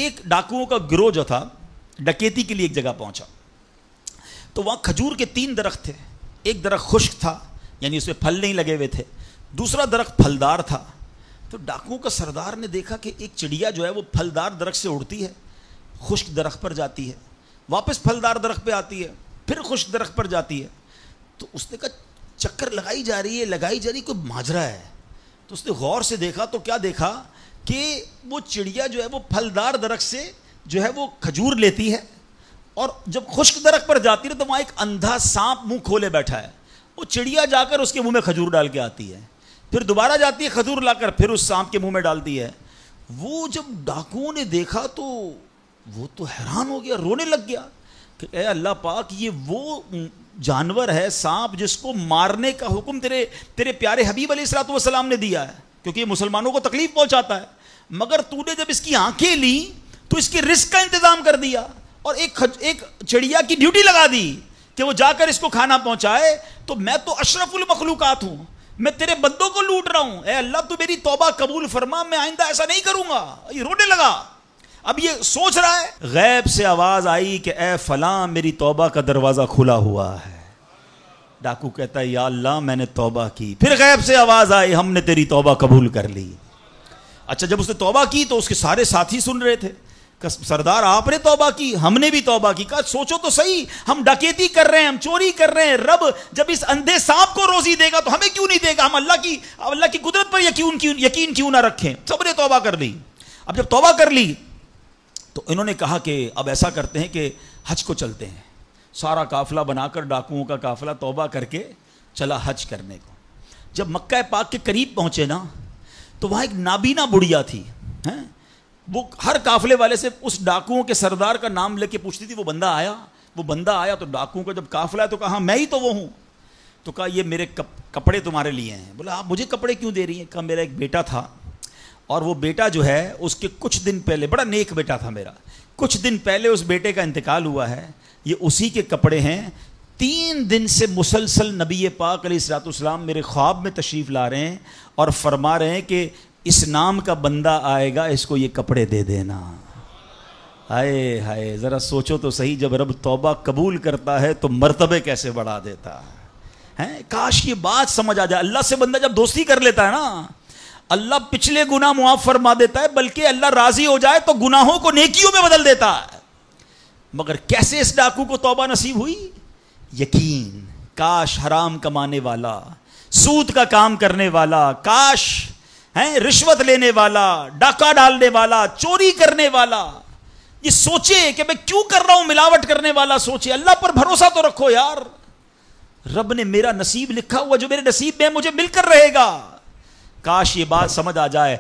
ایک ڈاکوؤں کا گروہ جو تھا ڈکیتی کے لیے ایک جگہ پہنچا تو وہاں کھجور کے 3 درخت تھے. ایک درخت خشک تھا یعنی اس میں پھل نہیں لگے ہوئے تھے, دوسرا درخت پھلدار تھا. تو ڈاکوؤں کا سردار نے دیکھا کہ ایک چڑیا جو ہے وہ پھلدار درخت سے اڑتی ہے, خشک درخت پر جاتی ہے, واپس پھلدار درخت پہ آتی ہے, پھر خشک درخت پر جاتی ہے. تو اس نے کہا چکر لگائی جا رہی ہے, کوئی ماجرا ہے. تو اس نے غور سے دیکھا تو کیا دیکھا کہ وہ چڑیا جو ہے وہ پھلدار درخت سے جو ہے وہ کھجور لیتی ہے, اور جب خشک درخت پر جاتی ہے تو وہاں ایک اندھا سانپ منہ کھولے بیٹھا ہے. وہ چڑیا جا کر اس کے منہ میں کھجور ڈال کے آتی ہے, پھر دوبارہ جاتی ہے کھجور لا کر پھر اس سانپ کے منہ میں ڈالتی ہے. وہ جب ڈاکوؤں نے دیکھا تو وہ تو حیران ہو گیا, رونے لگ گیا کہ اے اللہ پاک, یہ وہ جانور ہے سانپ جس کو مارنے کا حکم تیرے پیارے حبیب علیہ الصلوۃ والسلام نے دیا ہے, کیونکہ یہ مسلمانوں کو تکلیف پہنچاتا ہے. مگر تو نے جب اس کی آنکھیں لی تو اس کے رزق کا انتظام کر دیا اور ایک چڑیا کی ڈیوٹی لگا دی کہ وہ جا کر اس کو کھانا پہنچائے. تو میں تو اشرف المخلوقات ہوں, میں تیرے بندوں کو لوٹ رہا ہوں, اے اللہ تو میری توبہ قبول فرما, میں آئندہ ایسا نہیں کروں گا. یہ رونے لگا. اب یہ سوچ رہا ہے, غیب سے آواز آئی کہ اے فلاں میری توبہ کا دروازہ کھلا ہوا ہے. ڈاکو کہتا ہے یا اللہ میں نے توبہ کی. پھر غیب سے آواز آئی ہم نے تیری توبہ قبول کر لی. اچھا جب اس نے توبہ کی تو اس کے سارے ساتھی سن رہے تھے کہ سردار آپ نے توبہ کی, ہم نے بھی توبہ کی. کہا سوچو تو صحیح, ہم ڈکیتی کر رہے ہیں, ہم چوری کر رہے ہیں, رب جب اس اندھے سانپ کو روزی دے گا تو ہمیں کیوں نہیں دے گا؟ ہم اللہ کی قدرت پر یقین کیوں نہ رکھیں؟ سب نے توبہ کر لی. اب جب توبہ کر لی تو انہوں نے کہا کہ اب ایسا کرتے ہیں کہ حج کو چلتے ہیں. سارا قافلہ بنا کر ڈاکوؤں کا قافلہ توبہ کر کے چلا حج کرنے کو. جب مکہ پاک کے قریب پہنچے نا تو وہاں ایک نابینا بڑھیا تھی, وہ ہر قافلے والے سے اس ڈاکوؤں کے سردار کا نام لے کے پوچھتی تھی. وہ بندہ آیا تو ڈاکوؤں کا جب قافلہ ہے تو کہا میں ہی تو وہ ہوں. تو کہا یہ میرے کپڑے تمہارے لیے ہیں. بولا آپ مجھے کپڑے کیوں دے رہی ہیں؟ کہا میرا ایک بیٹا تھا اور وہ بیٹا جو ہے اس کے کچھ دن پہلے, بڑا نیک بیٹا تھا میرا, کچھ دن پہلے اس بیٹے کا انتقال ہوا ہے, یہ اسی کے کپڑے ہیں. 3 دن سے مسلسل نبی پاک علیہ الصلوۃ والسلام میرے خواب میں تشریف لا رہے ہیں اور فرما رہے ہیں کہ اس نام کا بندہ آئے گا, اس کو یہ کپڑے دے دینا. ہائے ہائے, ذرا سوچو تو صحیح, جب رب توبہ قبول کرتا ہے تو مرتبے کیسے بڑھا دیتا ہے. کاش یہ بات سمجھ آ جائے. اللہ سے بندہ جب دوستی کر لیتا ہے نا, اللہ پچھلے گناہ معاف فرما دیتا ہے, بلکہ اللہ راضی ہو جائے تو گناہوں کو نیکیوں میں بدل دیتا ہے. مگر کیسے اس ڈاکو کو توبہ نصیب ہوئی؟ یقین. کاش حرام کمانے والا, سود کا کام کرنے والا, کاش رشوت لینے والا, ڈاکہ ڈالنے والا, چوری کرنے والا یہ سوچے کہ میں کیوں کر رہا ہوں, ملاوٹ کرنے والا سوچے. اللہ پر بھروسہ تو رکھو یار, رب نے میرا نصیب لکھا ہوا, جو میرے نصیب میں مجھے مل کر رہے گا. کاش یہ بات سمجھ آ جائے.